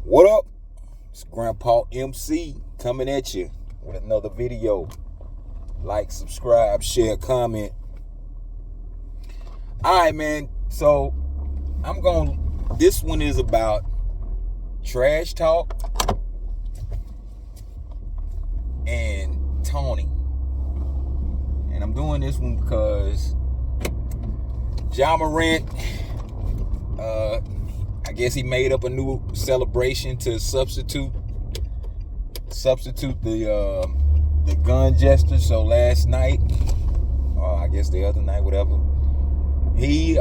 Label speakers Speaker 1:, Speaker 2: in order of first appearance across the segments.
Speaker 1: What up? It's Grandpa MC coming at you with another video. Like, subscribe, share, comment. Alright, man. So this one is about trash talk and taunting. And I'm doing this one because Jah Morant, I guess he made up a new celebration to substitute the gun gesture. So last night, or I guess the other night, whatever, he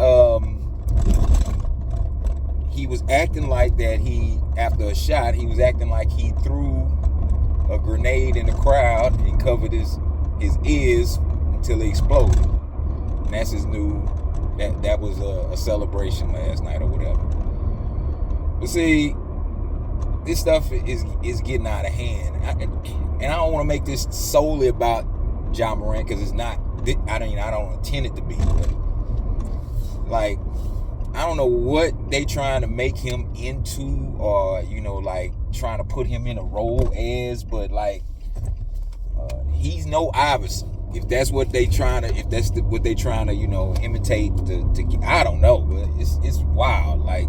Speaker 1: was acting like that. After a shot, he was acting like he threw a grenade in the crowd and covered his ears until he exploded. And that's his new. That was a celebration last night or whatever. But see, this stuff is getting out of hand, and I don't want to make this solely about Jah Morant because it's not. I don't intend it to be, but like, I don't know what they trying to make him into, or like trying to put him in a role as, but like, he's no Iverson. If that's what they trying to, what they trying to, imitate to I don't know, but it's wild. Like,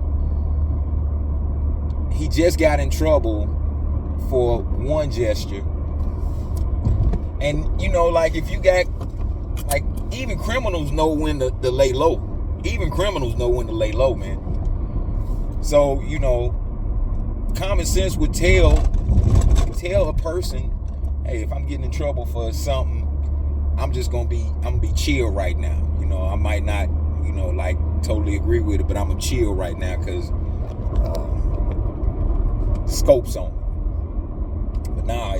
Speaker 1: he just got in trouble for one gesture, and like, if you got, like, even criminals know when to lay low. Even criminals know when to lay low, man. So common sense would tell a person, hey, if I'm getting in trouble for something, I'm gonna be chill right now. I might not, like, totally agree with it, but I'm gonna chill right now because scope's on. But nah,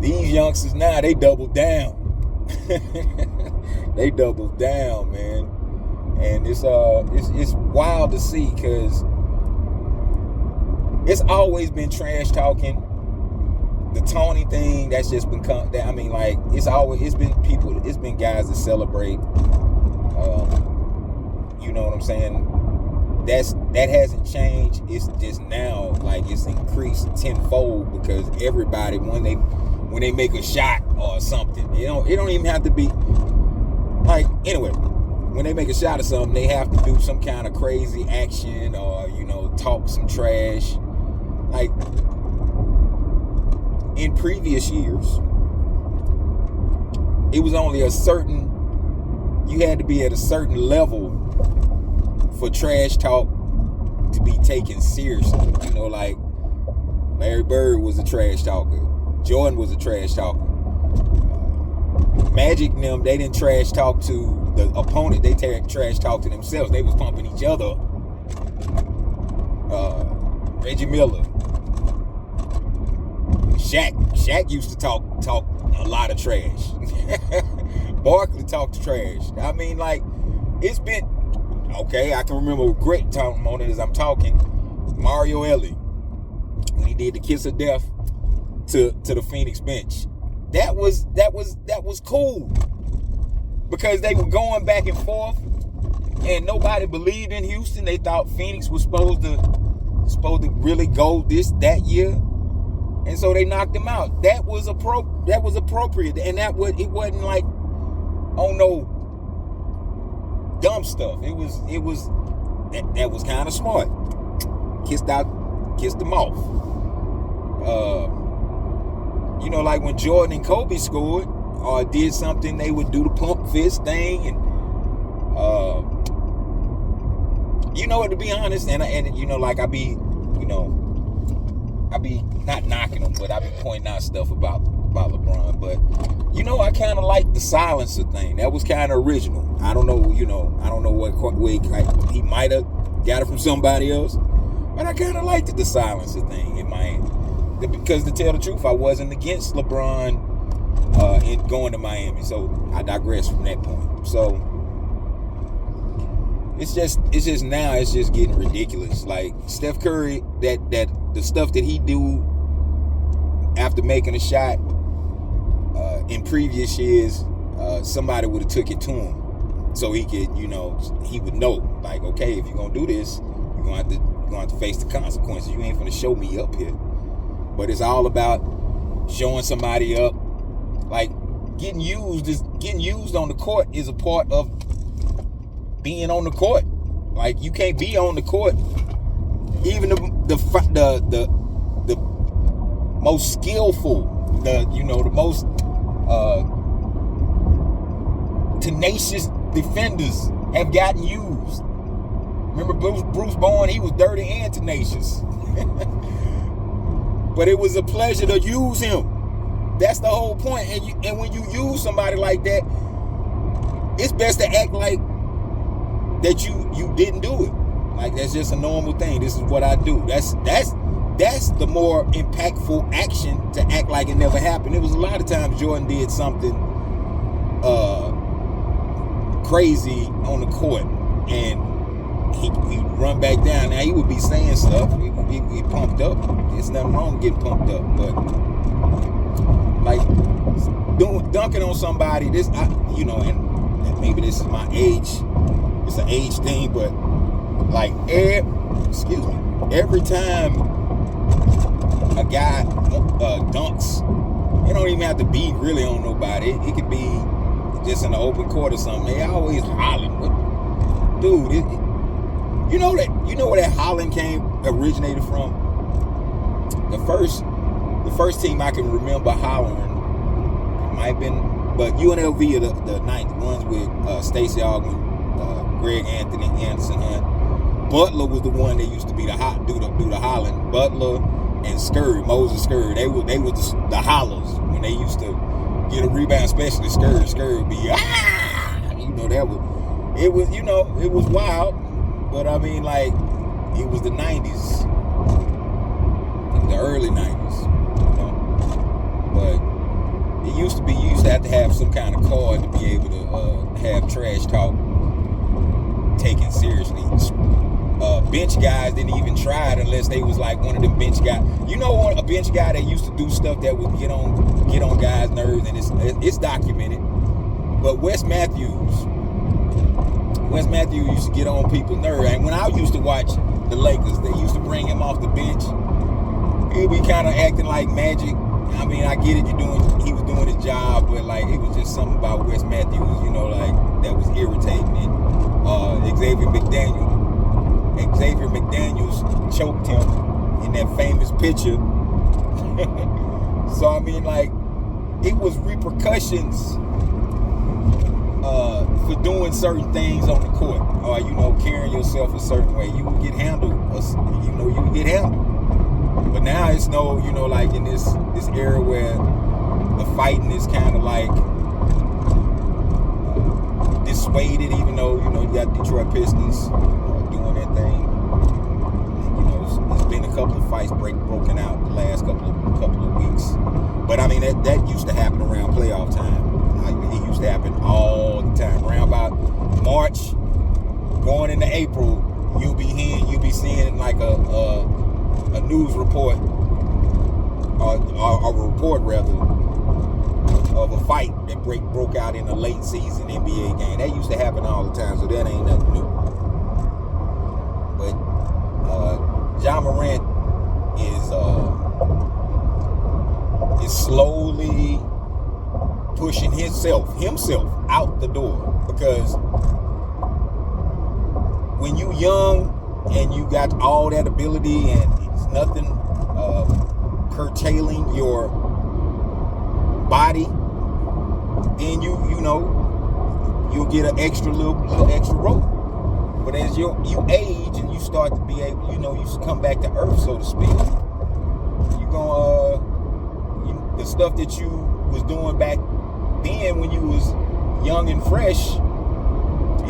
Speaker 1: these youngsters now, they double down. They double down, man. And it's wild to see because it's always been trash talking. The taunting thing, that's just been it's been guys that celebrate. You know what I'm saying? That hasn't changed. It's just now, like, it's increased tenfold because everybody, when they make a shot or something, it don't even have to be like, anyway, when they make a shot or something, they have to do some kind of crazy action or talk some trash. Like, in previous years, it was only you had to be at a certain level for trash talk to be taken seriously. Like, Larry Bird was a trash talker. Jordan was a trash talker. Magic and them, they didn't trash talk to the opponent. They trash talk to themselves. They was pumping each other. Reggie Miller. Shaq used to talk a lot of trash. Barkley talked trash. I mean, like, it's been okay. I can remember a great moment as I'm talking. Mario Ellie, when he did the kiss of death to the Phoenix bench. That was cool because they were going back and forth, and nobody believed in Houston. They thought Phoenix was supposed to really go that year. And so they knocked him out. That was appropriate, and it wasn't like, oh no, dumb stuff. It was that was kind of smart. Kissed them off. Like when Jordan and Kobe scored or did something, they would do the pump fist thing, and to be honest, and like, I be not knocking them, but I be pointing out stuff about LeBron. But I kind of like the silencer thing. That was kind of original. I don't know, I don't know what way he might have got it from somebody else, but I kind of liked the silencer thing in Miami. Because, to tell the truth, I wasn't against LeBron in going to Miami. So I digress from that point. So it's just now it's just getting ridiculous. Like, Steph Curry, that the stuff that he do after making a shot in previous years, somebody would have took it to him so he could, he would know, like, okay, if you're gonna do this, you're gonna have to You're going to have to face the consequences. You ain't finna show me up here. But it's all about showing somebody up. Like, getting used on the court is a part of being on the court. Like, you can't be on the court. Even the most skillful, the most tenacious defenders have gotten used. Remember Bruce Bowen? He was dirty and tenacious. But it was a pleasure to use him. That's the whole point. And when you use somebody like that, it's best to act like that you didn't do it. Like, that's just a normal thing. This is what I do. That's the more impactful action, to act like it never happened. It was a lot of times Jordan did something crazy on the court, and he'd run back down. Now, he would be saying stuff. He pumped up. There's nothing wrong with getting pumped up, but like dunking on somebody, and maybe this is my age. It's an age thing, but like every time a guy dunks, it don't even have to be really on nobody. It could be just in the open court or something. They always hollering. Dude, you know where that hollering originated from? The first team I can remember hollering might have been, but UNLV are the ninth ones with Stacey Augmon, Greg Anthony, Anderson Hunt. Butler was the one that used to be do the hollering. Butler and Moses Scurry, they were the hollers when they used to get a rebound, especially Scurry would be it was wild, but I mean, like, it was the 90s, the early 90s, but it used to be you used to have some kind of card to be able to have trash talk taken seriously. Bench guys didn't even try it unless they was like one of them bench guys. A bench guy that used to do stuff that would get on guys' nerves, and it's documented. But Wes Matthews used to get on people's nerves. And when I used to watch the Lakers, they used to bring him off the bench. He'd be kind of acting like Magic. I mean, I get it. He was doing his job, but like, it was just something about Wes Matthews, like, that was irritating. And Xavier McDaniels choked him in that famous picture. So I mean, like, it was repercussions for doing certain things on the court, or carrying yourself a certain way. You would get handled. You would get handled. But now it's like in this era where the fighting is kind of like dissuaded, even though you got Detroit Pistons doing their thing. And, there's been a couple of fights broken out the last couple of weeks. But I mean, that used to happen around playoff time. It used to happen all the time. Around about March, going into April, you'll be seeing like a news report, or a report rather, of a fight that broke out in a late season NBA game. That used to happen all the time, so that ain't nothing new. But Jah Morant is slowly pushing himself out the door, because when you young and you got all that ability and it's nothing curtailing your body, then you'll get an extra little extra rope. But as you age and you start to be able, you come back to earth, so to speak, you're gonna the stuff that you was doing back then when you was young and fresh,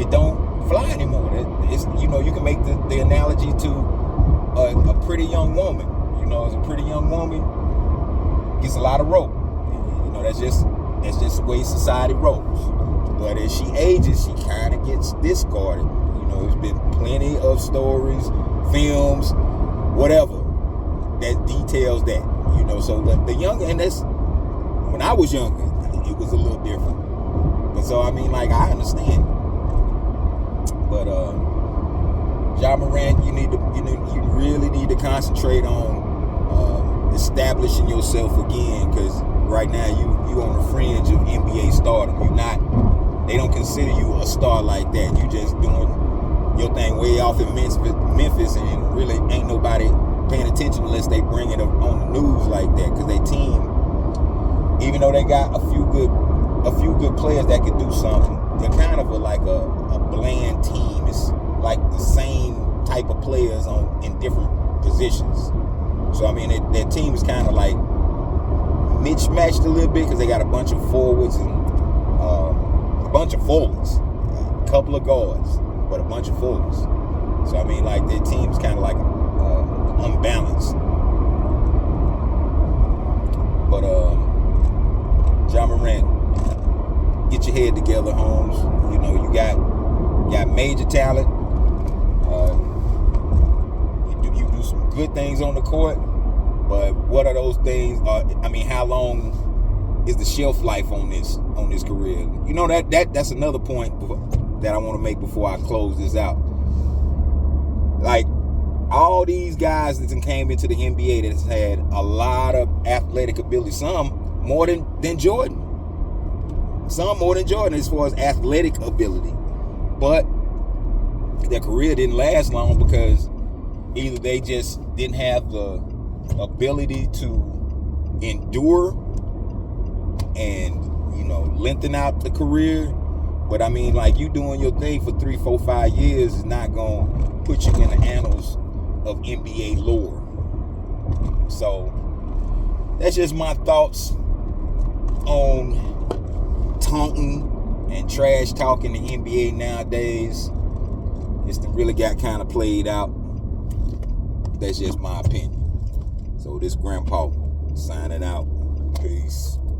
Speaker 1: it don't fly anymore. It's you can make the analogy to a pretty young woman. As a pretty young woman gets a lot of rope. That's just the way society rolls. But as she ages, she kind of gets discarded. There's been plenty of stories, films, whatever, that details that. So the younger, and that's when I was younger, it was a little different. But so I mean, like, I understand. But Jah Morant, you concentrate on establishing yourself again, because right now you on the fringe of NBA stardom. They don't consider you a star like that. You just doing your thing way off in Memphis, and really ain't nobody paying attention unless they bring it up on the news like that. Because they team, even though they got a few good players that could do something, they're kind of like a bland team. It's like the same type of players in different positions. So I mean, their team is kind of like mismatched a little bit, because they got a bunch of forwards and a couple of guards, but a bunch of forwards. So I mean, like, their team's kind of like unbalanced. But Jah Morant, get your head together, Holmes. You know, you got major talent. You do some good things on the court, but what are those things? How long is the shelf life on this career? You know, that's another point that I want to make before I close this out. Like, all these guys that came into the NBA that has had a lot of athletic ability, some more than Jordan. Some more than Jordan as far as athletic ability. But their career didn't last long because either they just didn't have the ability to endure and, lengthen out the career. But I mean, like, you doing your thing for 3, 4, 5 years is not going to put you in the annals of NBA lore. So that's just my thoughts on taunting and trash talking the NBA nowadays. It's really got kind of played out. That's just my opinion. So this Grandpa signing out.